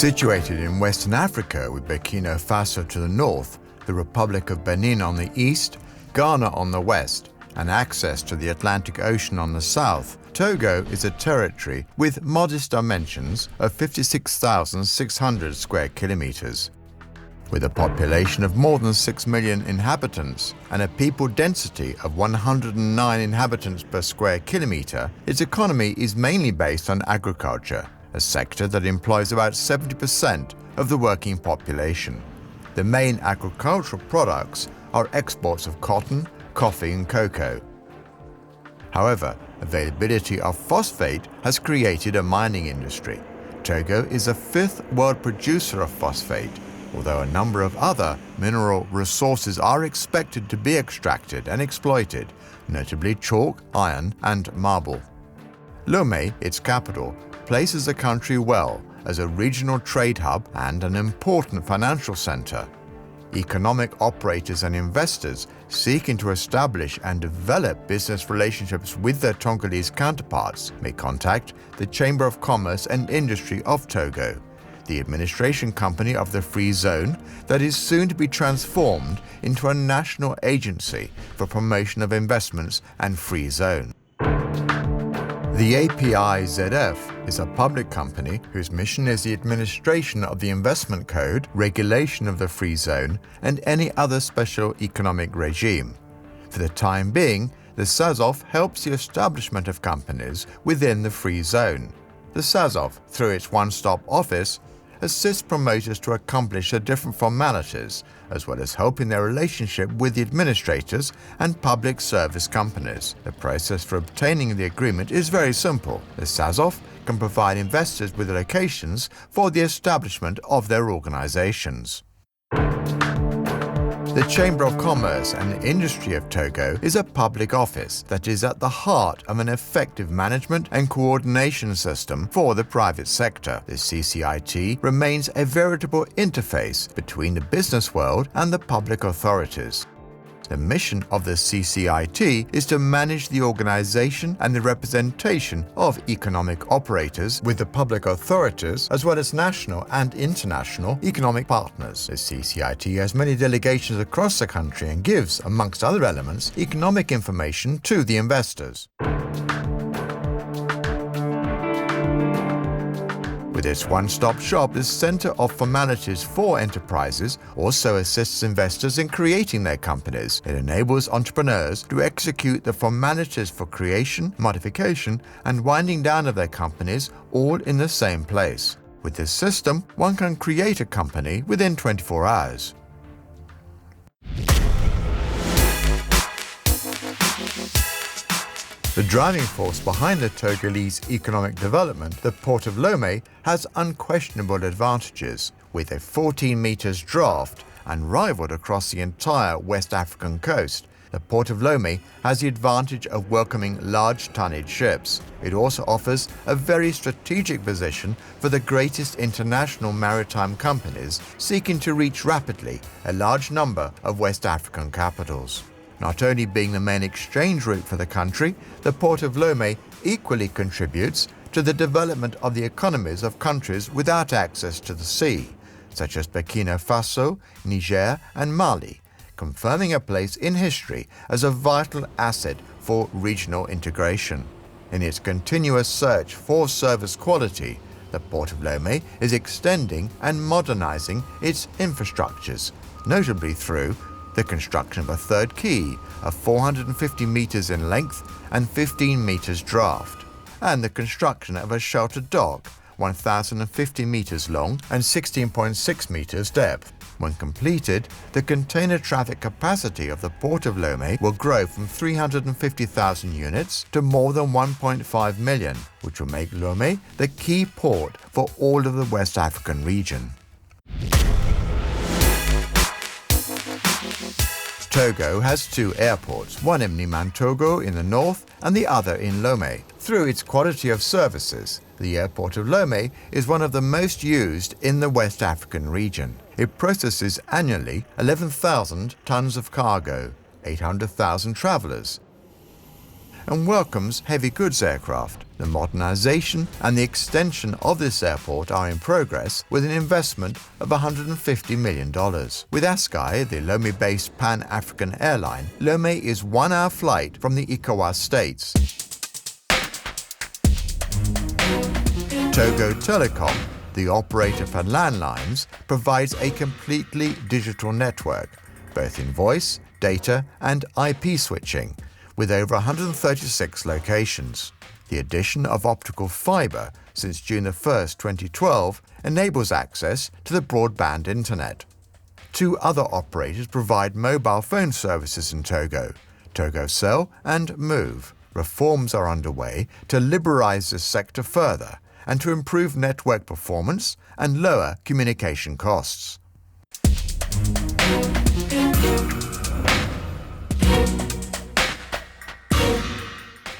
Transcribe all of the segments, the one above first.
Situated in Western Africa with Burkina Faso to the north, the Republic of Benin on the east, Ghana on the west, and access to the Atlantic Ocean on the south, Togo is a territory with modest dimensions of 56,600 square kilometers. With a population of more than 6 million inhabitants and a people density of 109 inhabitants per square kilometer, its economy is mainly based on agriculture, a sector that employs about 70% of the working population. The main agricultural products are exports of cotton, coffee and cocoa. However, availability of phosphate has created a mining industry. Togo is the fifth world producer of phosphate, although a number of other mineral resources are expected to be extracted and exploited, notably chalk, iron and marble. Lomé, its capital, places the country well as a regional trade hub and an important financial center. Economic operators and investors seeking to establish and develop business relationships with their Togolese counterparts may contact the Chamber of Commerce and Industry of Togo, the administration company of the Free Zone that is soon to be transformed into a national agency for promotion of investments and Free Zone. The API-ZF is a public company whose mission is the administration of the investment code, regulation of the Free Zone, and any other special economic regime. For the time being, the SAZOF helps the establishment of companies within the Free Zone. The SAZOF, through its one-stop office, assists promoters to accomplish the different formalities, as well as helping their relationship with the administrators and public service companies. The process for obtaining the agreement is very simple. The SAZOF can provide investors with locations for the establishment of their organizations. The Chamber of Commerce and Industry of Togo is a public office that is at the heart of an effective management and coordination system for the private sector. The CCIT remains a veritable interface between the business world and the public authorities. The mission of the CCIT is to manage the organization and the representation of economic operators with the public authorities as well as national and international economic partners. The CCIT has many delegations across the country and gives, amongst other elements, economic information to the investors. With its one-stop shop, the Center of Formalities for Enterprises also assists investors in creating their companies. It enables entrepreneurs to execute the formalities for creation, modification, and winding down of their companies all in the same place. With this system, one can create a company within 24 hours. The driving force behind the Togolese economic development, the port of Lomé, has unquestionable advantages. With a 14 meters draft, unrivaled across the entire West African coast, the port of Lomé has the advantage of welcoming large tonnage ships. It also offers a very strategic position for the greatest international maritime companies seeking to reach rapidly a large number of West African capitals. Not only being the main exchange route for the country, the port of Lomé equally contributes to the development of the economies of countries without access to the sea, such as Burkina Faso, Niger, and Mali, confirming a place in history as a vital asset for regional integration. In its continuous search for service quality, the port of Lomé is extending and modernizing its infrastructures, notably through the construction of a third quay of 450 meters in length and 15 meters draft, and the construction of a shelter dock 1,050 meters long and 16.6 meters depth. When completed, the container traffic capacity of the port of Lomé will grow from 350,000 units to more than 1.5 million, which will make Lomé the key port for all of the West African region. Togo has two airports, one in Togo in the north and the other in Lomé. Through its quality of services, the airport of Lomé is one of the most used in the West African region. It processes annually 11,000 tons of cargo, 800,000 travelers, and welcomes heavy goods aircraft. The modernization and the extension of this airport are in progress with an investment of $150 million. With Askai, the Lomé-based Pan-African airline, Lomé is 1 hour flight from the ECOWAS states. Togo Telecom, the operator for landlines, provides a completely digital network, both in voice, data and IP switching, with over 136 locations. The addition of optical fibre since June 1, 2012 enables access to the broadband internet. 2 other operators provide mobile phone services in Togo, TogoCell and Move. Reforms are underway to liberalise this sector further and to improve network performance and lower communication costs.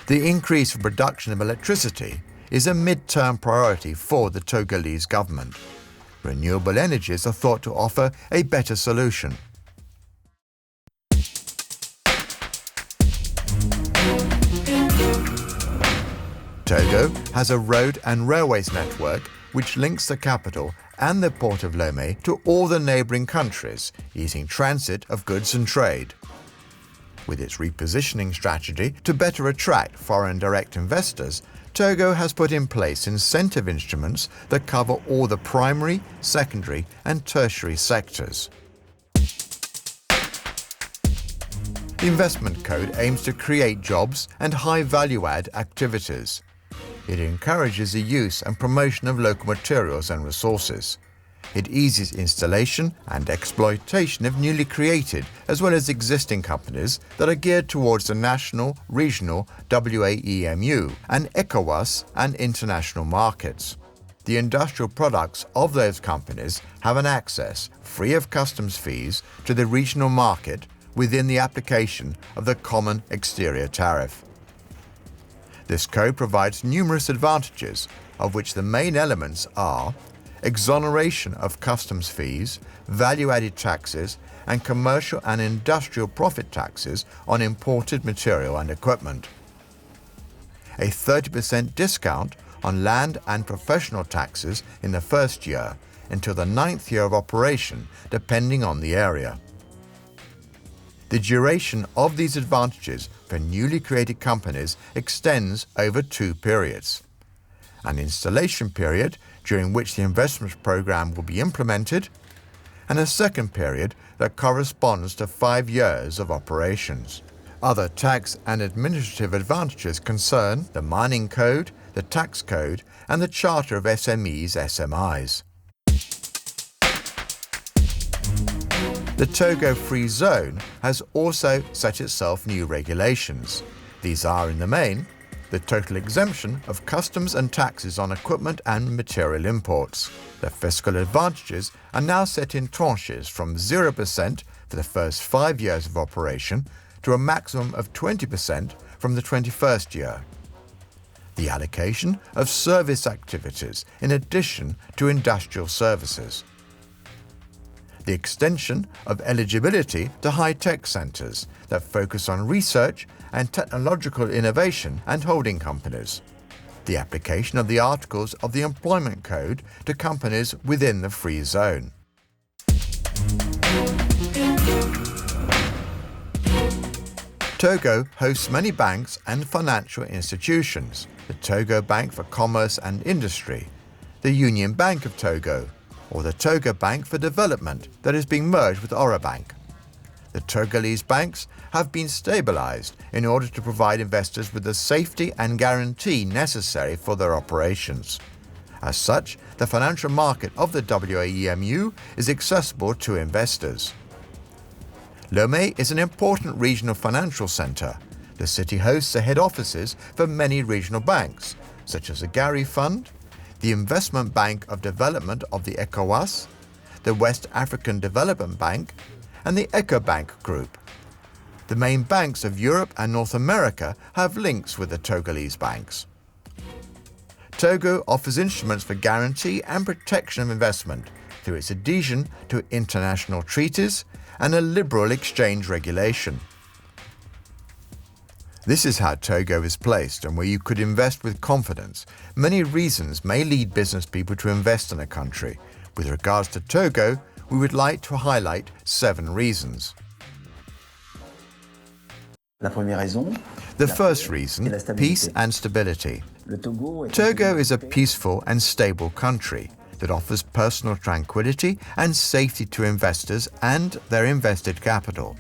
The increase in production of electricity is a mid-term priority for the Togolese government. Renewable energies are thought to offer a better solution. Togo has a road and railways network which links the capital and the port of Lomé to all the neighbouring countries, easing transit of goods and trade. With its repositioning strategy to better attract foreign direct investors, Togo has put in place incentive instruments that cover all the primary, secondary and tertiary sectors. The investment code aims to create jobs and high value-add activities. It encourages the use and promotion of local materials and resources. It eases installation and exploitation of newly created as well as existing companies that are geared towards the national, regional, WAEMU and ECOWAS and international markets. The industrial products of those companies have an access, free of customs fees, to the regional market within the application of the Common Exterior Tariff. This code provides numerous advantages, of which the main elements are exoneration of customs fees, value-added taxes, and commercial and industrial profit taxes on imported material and equipment. A 30% discount on land and professional taxes in the first year until the 9th year of operation, depending on the area. The duration of these advantages for newly created companies extends over 2 periods. An installation period during which the investment program will be implemented, and a second period that corresponds to 5 years of operations. Other tax and administrative advantages concern the mining code, the tax code, and the charter of SMEs SMIs. The Togo Free Zone has also set itself new regulations. These are, in the main, the total exemption of customs and taxes on equipment and material imports. The fiscal advantages are now set in tranches from 0% for the first 5 years of operation to a maximum of 20% from the 21st year. The allocation of service activities in addition to industrial services. The extension of eligibility to high-tech centres that focus on research and technological innovation and holding companies. The application of the articles of the Employment Code to companies within the free zone. Togo hosts many banks and financial institutions. The Togo Bank for Commerce and Industry, the Union Bank of Togo, or the Togo Bank for Development that is being merged with Orabank. The Togolese banks have been stabilised in order to provide investors with the safety and guarantee necessary for their operations. As such, the financial market of the WAEMU is accessible to investors. Lomé is an important regional financial centre. The city hosts the head offices for many regional banks, such as the Gari Fund, the Investment Bank of Development of the ECOWAS, the West African Development Bank, and the EcoBank Group. The main banks of Europe and North America have links with the Togolese banks. Togo offers instruments for guarantee and protection of investment through its adhesion to international treaties and a liberal exchange regulation. This is how Togo is placed and where you could invest with confidence. Many reasons may lead business people to invest in a country. With regards to Togo, we would like to highlight 7 reasons. The first reason, peace and stability. Togo is a peaceful and stable country that offers personal tranquility and safety to investors and their invested capital.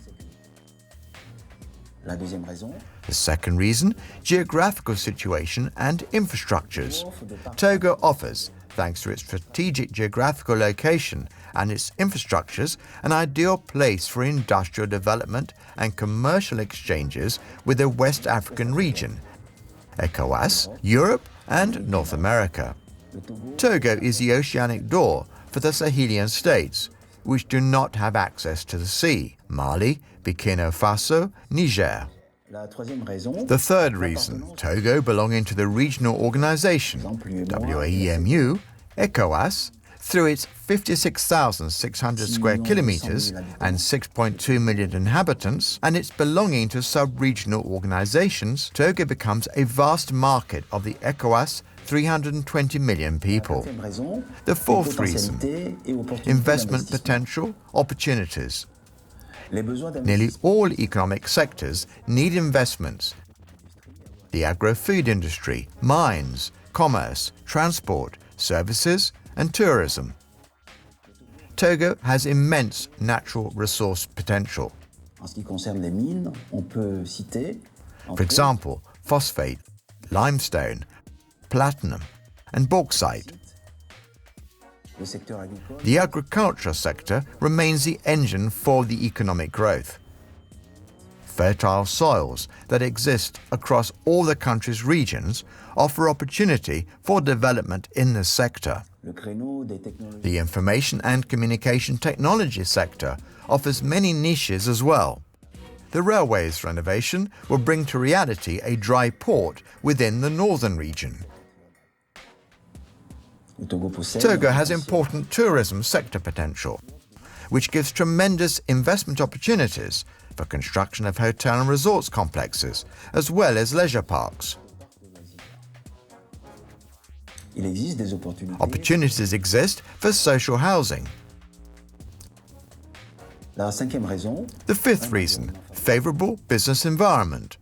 The second reason, geographical situation and infrastructures. Togo offers, thanks to its strategic geographical location and its infrastructures, an ideal place for industrial development and commercial exchanges with the West African region, ECOWAS, Europe and North America. Togo is the oceanic door for the Sahelian states, which do not have access to the sea: Mali, Burkina Faso, Niger. The third reason, Togo belonging to the regional organization, WAEMU, ECOWAS, through its 56,600 square kilometers and 6.2 million inhabitants, and its belonging to sub-regional organizations, Togo becomes a vast market of the ECOWAS 320 million people. The fourth reason, investment potential, opportunities. Nearly all economic sectors need investments. The agro-food industry, mines, commerce, transport, services, and tourism. Togo has immense natural resource potential. For example, phosphate, limestone, platinum, and bauxite. The agriculture sector remains the engine for the economic growth. Fertile soils that exist across all the country's regions offer opportunity for development in this sector. The information and communication technology sector offers many niches as well. The railways renovation will bring to reality a dry port within the northern region. Togo has important tourism sector potential, which gives tremendous investment opportunities for construction of hotel and resorts complexes, as well as leisure parks. Opportunities exist for social housing. The fifth reason, favorable business environment.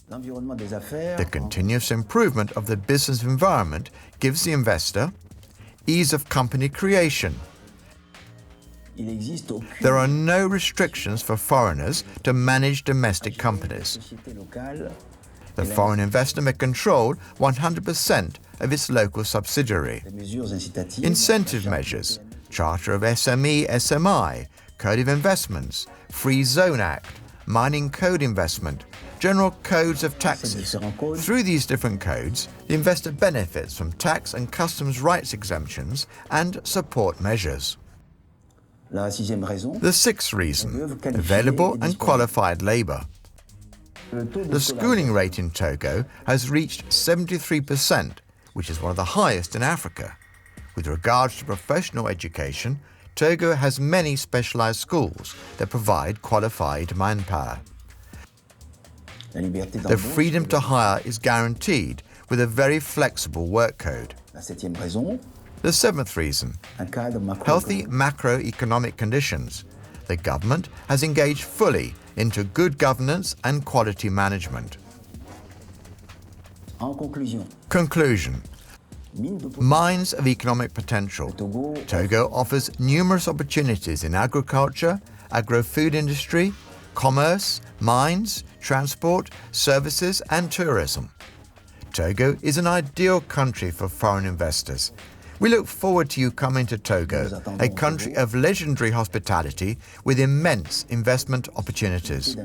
The continuous improvement of the business environment gives the investor ease of company creation. There are no restrictions for foreigners to manage domestic companies. The foreign investor may control 100% of its local subsidiary. Incentive measures, Charter of SME, SMI, Code of Investments, Free Zone Act, Mining Code Investment, General Codes of Taxes. Through these different codes, the investor benefits from tax and customs rights exemptions and support measures. The sixth reason, available and qualified labor. The schooling rate in Togo has reached 73%, which is one of the highest in Africa. With regards to professional education, Togo has many specialized schools that provide qualified manpower. The freedom to hire is guaranteed with a very flexible work code. The seventh reason, healthy macroeconomic conditions. The government has engaged fully into good governance and quality management. Conclusion. Mines of economic potential. Togo offers numerous opportunities in agriculture, agro-food industry, commerce, mines, transport, services and tourism. Togo is an ideal country for foreign investors. We look forward to you coming to Togo, a country of legendary hospitality with immense investment opportunities.